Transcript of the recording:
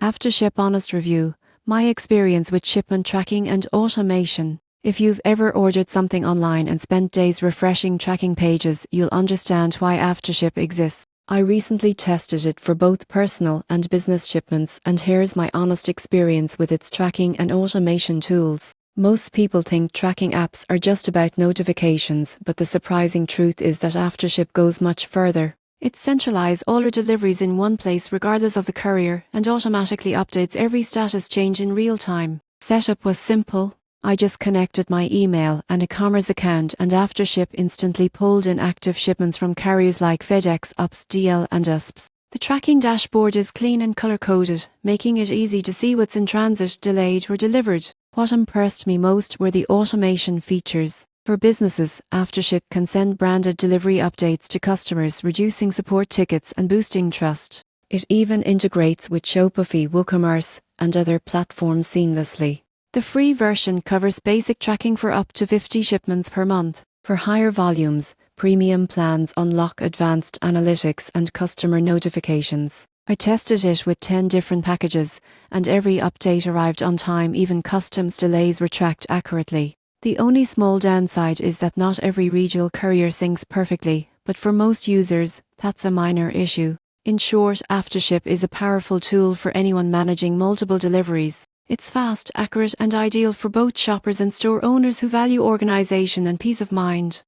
AfterShip Honest Review, my experience with shipment tracking and automation. If you've ever ordered something online and spent days refreshing tracking pages, you'll understand why AfterShip exists. I recently tested it for both personal and business shipments, and here's my honest experience with its tracking and automation tools. Most people think tracking apps are just about notifications, but the surprising truth is that AfterShip goes much further. It centralizes all your deliveries in one place regardless of the courier and automatically updates every status change in real time. Setup was simple. I just connected my email and e-commerce account, and AfterShip instantly pulled in active shipments from carriers like FedEx, UPS, DL and USPS. The tracking dashboard is clean and color-coded, making it easy to see what's in transit, delayed or delivered. What impressed me most were the automation features. For businesses, AfterShip can send branded delivery updates to customers, reducing support tickets and boosting trust. It even integrates with Shopify, WooCommerce, and other platforms seamlessly. The free version covers basic tracking for up to 50 shipments per month. For higher volumes, premium plans unlock advanced analytics and customer notifications. I tested it with 10 different packages, and every update arrived on time. Even customs delays were tracked accurately. The only small downside is that not every regional courier syncs perfectly, but for most users, that's a minor issue. In short, AfterShip is a powerful tool for anyone managing multiple deliveries. It's fast, accurate, and ideal for both shoppers and store owners who value organization and peace of mind.